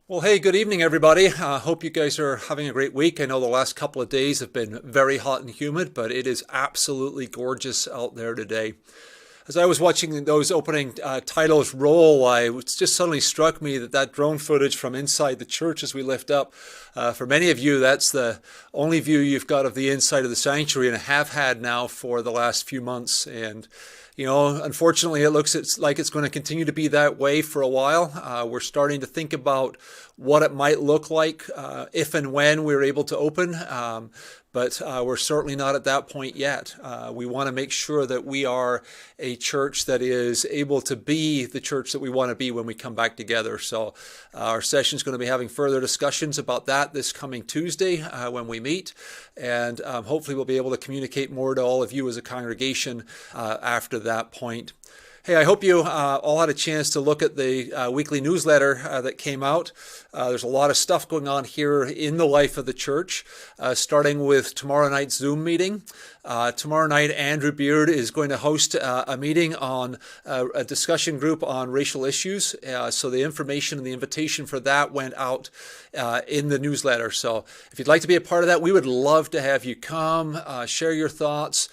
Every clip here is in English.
Well, hey, good evening, everybody. Hope you guys are having a great week. I know the last couple of days have been very hot and humid, but it is absolutely gorgeous out there today. As I was watching those opening titles roll, it just suddenly struck me that drone footage from inside the church as we lift up, for many of you, that's the only view you've got of the inside of the sanctuary and have had now for the last few months. And you know, unfortunately, it looks like it's going to continue to be that way for a while. We're starting to think about what it might look like if and when we're able to open. But we're certainly not at that point yet. We want to make sure that we are a church that is able to be the church that we want to be when we come back together. So our session is going to be having further discussions about that this coming Tuesday when we meet. And hopefully we'll be able to communicate more to all of you as a congregation after that point. Hey, I hope you all had a chance to look at the weekly newsletter that came out. There's a lot of stuff going on here in the life of the church, starting with tomorrow night's Zoom meeting. Tomorrow night, Andrew Beard is going to host a meeting on a discussion group on racial issues. So the information and the invitation for that went out in the newsletter. So if you'd like to be a part of that, we would love to have you come, share your thoughts,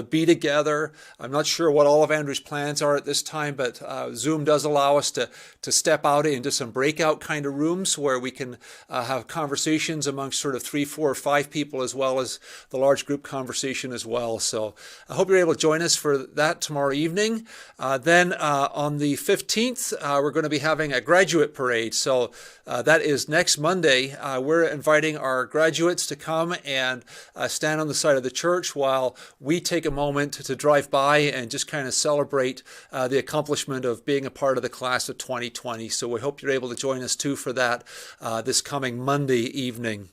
be together. I'm not sure what all of Andrew's plans are at this time, but Zoom does allow us to step out into some breakout kind of rooms where we can have conversations amongst sort of 3, 4, or 5 people, as well as the large group conversation as well. So I hope you're able to join us for that tomorrow evening. Then on the 15th, we're going to be having a graduate parade. So that is next Monday. We're inviting our graduates to come and stand on the side of the church while we take a moment to drive by and just kind of celebrate the accomplishment of being a part of the class of 2020. So we hope you're able to join us too for that this coming Monday evening.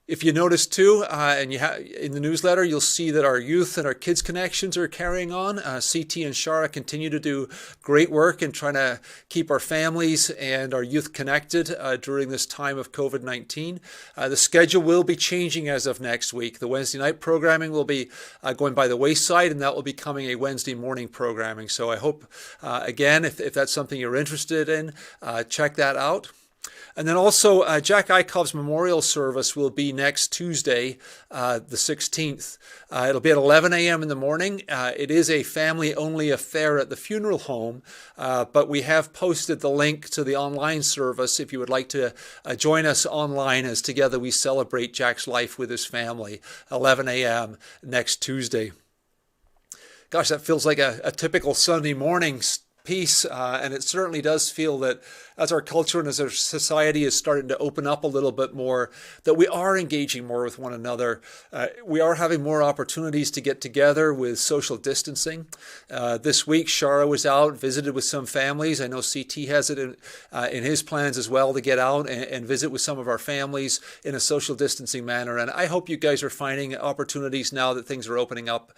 If you notice too, and you in the newsletter, you'll see that our youth and our kids connections are carrying on. CT and Shara continue to do great work in trying to keep our families and our youth connected during this time of COVID-19. The schedule will be changing as of next week. The Wednesday night programming will be going by the wayside, and that will be becoming a Wednesday morning programming. So I hope, again, if that's something you're interested in, check that out. And then also, Jack Eichhoff's memorial service will be next Tuesday, the 16th. It'll be at 11 a.m. in the morning. It is a family-only affair at the funeral home, but we have posted the link to the online service if you would like to join us online as together we celebrate Jack's life with his family, 11 a.m. next Tuesday. Gosh, that feels like a typical Sunday morning piece, and it certainly does feel that as our culture and as our society is starting to open up a little bit more, that we are engaging more with one another. We are having more opportunities to get together with social distancing. This week, Shara was out, visited with some families. I know CT has it in his plans as well to get out and visit with some of our families in a social distancing manner. And I hope you guys are finding opportunities now that things are opening up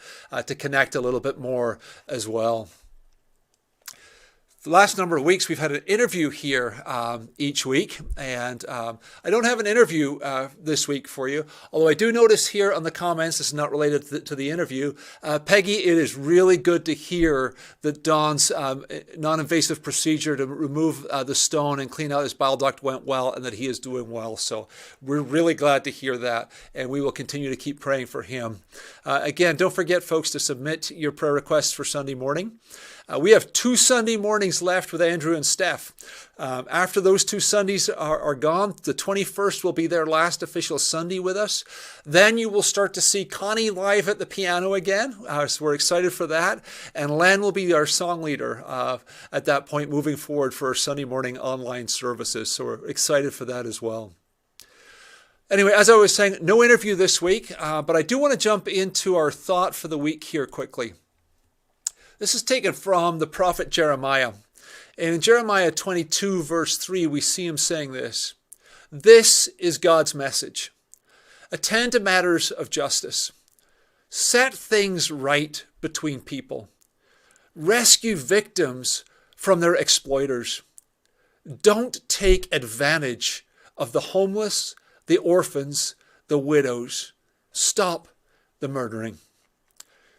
to connect a little bit more as well. The last number of weeks, we've had an interview here each week, and I don't have an interview this week for you, although I do notice here on the comments, this is not related to the interview, Peggy, it is really good to hear that Don's non-invasive procedure to remove the stone and clean out his bile duct went well and that he is doing well. So we're really glad to hear that, and we will continue to keep praying for him. Again, don't forget, folks, to submit your prayer requests for Sunday morning. We have 2 Sunday mornings left with Andrew and Steph. After those 2 Sundays are gone, the 21st will be their last official Sunday with us. Then you will start to see Connie live at the piano again. So we're excited for that. And Len will be our song leader at that point moving forward for our Sunday morning online services. So we're excited for that as well. Anyway, as I was saying, no interview this week, but I do want to jump into our thought for the week here quickly. This is taken from the prophet Jeremiah. And in Jeremiah 22, verse 3, we see him saying this. This is God's message. Attend to matters of justice. Set things right between people. Rescue victims from their exploiters. Don't take advantage of the homeless, the orphans, the widows. Stop the murdering.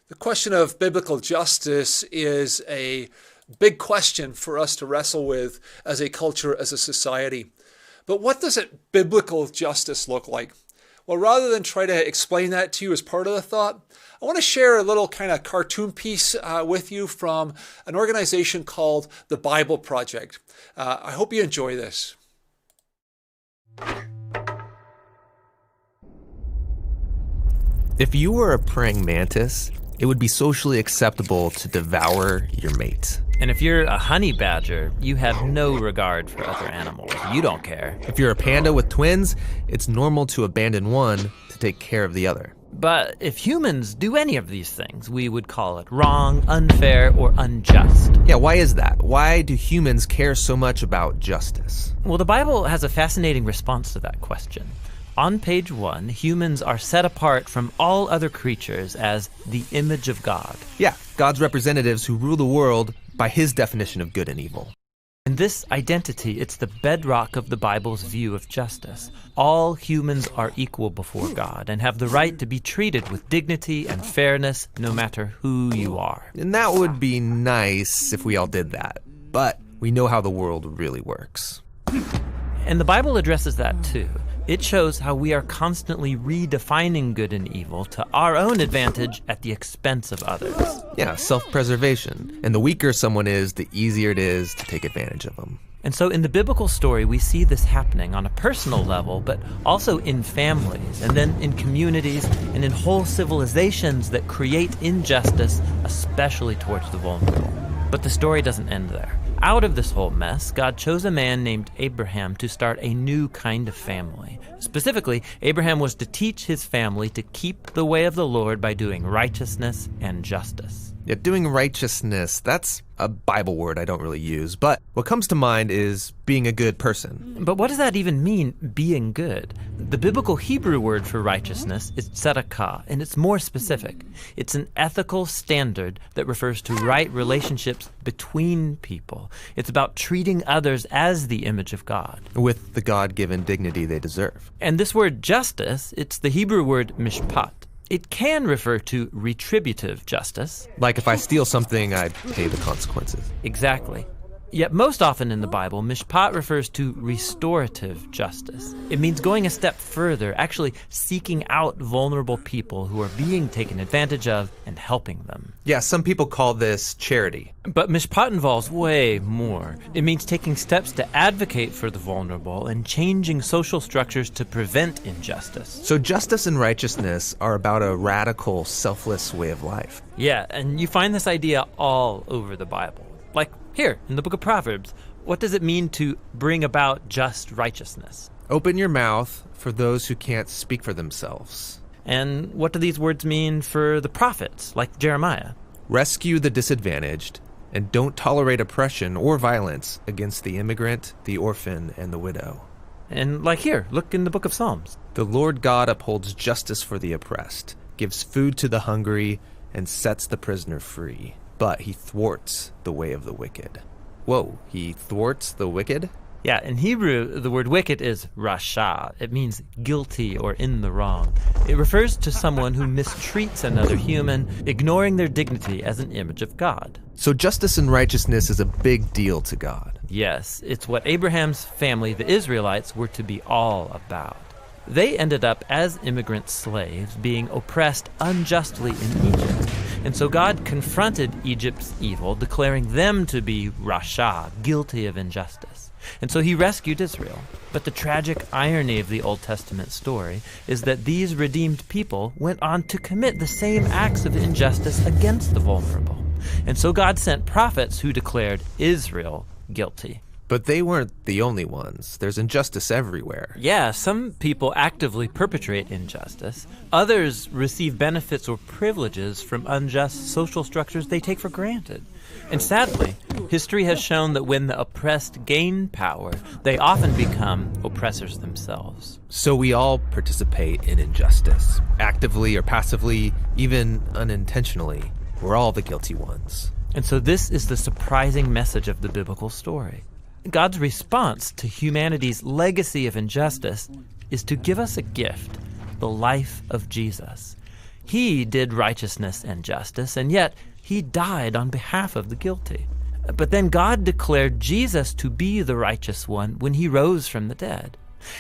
The question of biblical justice is a big question for us to wrestle with as a culture, as a society. But what does biblical justice look like? Well, rather than try to explain that to you as part of the thought, I want to share a little kind of cartoon piece with you from an organization called the Bible Project. I hope you enjoy this. If you were a praying mantis, it would be socially acceptable to devour your mate. And if you're a honey badger, you have no regard for other animals. You don't care. If you're a panda with twins, it's normal to abandon one to take care of the other. But if humans do any of these things, we would call it wrong, unfair, or unjust. Yeah, why is that? Why do humans care so much about justice? Well, the Bible has a fascinating response to that question. On page 1, humans are set apart from all other creatures as the image of God. Yeah, God's representatives who rule the world by his definition of good and evil. And this identity, it's the bedrock of the Bible's view of justice. All humans are equal before God and have the right to be treated with dignity and fairness no matter who you are. And that would be nice if we all did that. But we know how the world really works. And the Bible addresses that too. It shows how we are constantly redefining good and evil to our own advantage at the expense of others. Yeah, self-preservation. And the weaker someone is, the easier it is to take advantage of them. And so in the biblical story, we see this happening on a personal level, but also in families, and then in communities, and in whole civilizations that create injustice, especially towards the vulnerable. But the story doesn't end there. Out of this whole mess, God chose a man named Abraham to start a new kind of family. Specifically, Abraham was to teach his family to keep the way of the Lord by doing righteousness and justice. Yeah, doing righteousness, that's a Bible word I don't really use, but what comes to mind is being a good person. But what does that even mean, being good? The biblical Hebrew word for righteousness is tzedakah, and it's more specific. It's an ethical standard that refers to right relationships between people. It's about treating others as the image of God, with the God-given dignity they deserve. And this word justice, it's the Hebrew word mishpat. It can refer to retributive justice. Like if I steal something, I pay the consequences. Exactly. Yet most often in the Bible, mishpat refers to restorative justice. It means going a step further, actually seeking out vulnerable people who are being taken advantage of and helping them. Yeah, some people call this charity. But mishpat involves way more. It means taking steps to advocate for the vulnerable and changing social structures to prevent injustice. So justice and righteousness are about a radical, selfless way of life. Yeah, and you find this idea all over the Bible. Like here, in the book of Proverbs, what does it mean to bring about just righteousness? Open your mouth for those who can't speak for themselves. And what do these words mean for the prophets, like Jeremiah? Rescue the disadvantaged, and don't tolerate oppression or violence against the immigrant, the orphan, and the widow. And like here, look in the book of Psalms. The Lord God upholds justice for the oppressed, gives food to the hungry, and sets the prisoner free. But he thwarts the way of the wicked. Whoa, he thwarts the wicked? Yeah, in Hebrew, the word wicked is rasha. It means guilty or in the wrong. It refers to someone who mistreats another human, ignoring their dignity as an image of God. So justice and righteousness is a big deal to God. Yes, it's what Abraham's family, the Israelites, were to be all about. They ended up as immigrant slaves being oppressed unjustly in Egypt. And so God confronted Egypt's evil, declaring them to be Rasha, guilty of injustice. And so he rescued Israel. But the tragic irony of the Old Testament story is that these redeemed people went on to commit the same acts of injustice against the vulnerable. And so God sent prophets who declared Israel guilty. But they weren't the only ones. There's injustice everywhere. Yeah, some people actively perpetrate injustice. Others receive benefits or privileges from unjust social structures they take for granted. And sadly, history has shown that when the oppressed gain power, they often become oppressors themselves. So we all participate in injustice, actively or passively, even unintentionally. We're all the guilty ones. And so this is the surprising message of the biblical story. God's response to humanity's legacy of injustice is to give us a gift, the life of Jesus. He did righteousness and justice, and yet he died on behalf of the guilty. But then God declared Jesus to be the righteous one when he rose from the dead.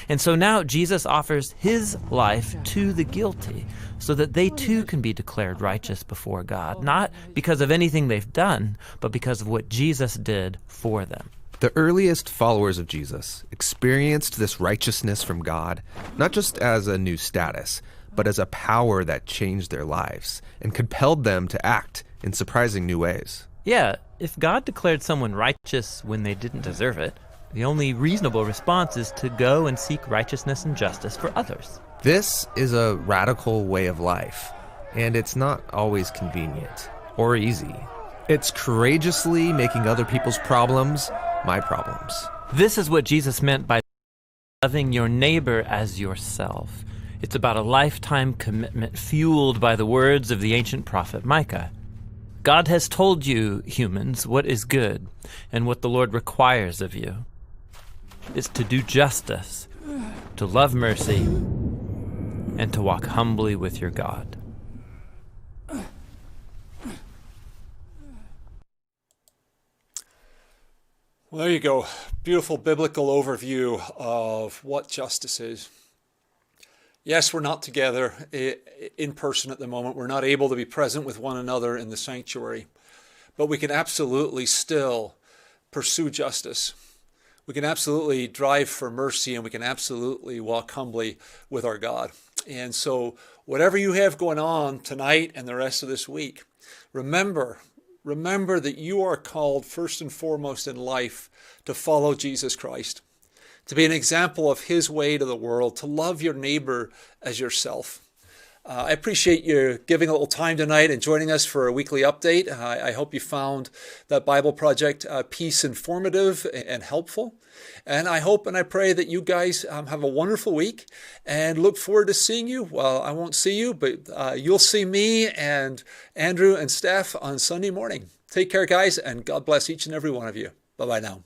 And so now Jesus offers his life to the guilty so that they too can be declared righteous before God, not because of anything they've done, but because of what Jesus did for them. The earliest followers of Jesus experienced this righteousness from God, not just as a new status, but as a power that changed their lives and compelled them to act in surprising new ways. Yeah, if God declared someone righteous when they didn't deserve it, the only reasonable response is to go and seek righteousness and justice for others. This is a radical way of life, and it's not always convenient or easy. It's courageously making other people's problems my problems. This is what Jesus meant by loving your neighbor as yourself. It's about a lifetime commitment fueled by the words of the ancient prophet Micah. God has told you, humans, what is good, and what the Lord requires of you is to do justice, to love mercy, and to walk humbly with your God. Well, there you go. Beautiful biblical overview of what justice is. Yes, we're not together in person at the moment. We're not able to be present with one another in the sanctuary. But we can absolutely still pursue justice. We can absolutely drive for mercy, and we can absolutely walk humbly with our God. And so whatever you have going on tonight and the rest of this week, remember that you are called first and foremost in life to follow Jesus Christ, to be an example of his way to the world, to love your neighbor as yourself. I appreciate you giving a little time tonight and joining us for a weekly update. I hope you found that Bible Project piece informative and helpful. And I hope and I pray that you guys have a wonderful week and look forward to seeing you. Well, I won't see you, but you'll see me and Andrew and Steph on Sunday morning. Take care, guys, and God bless each and every one of you. Bye-bye now.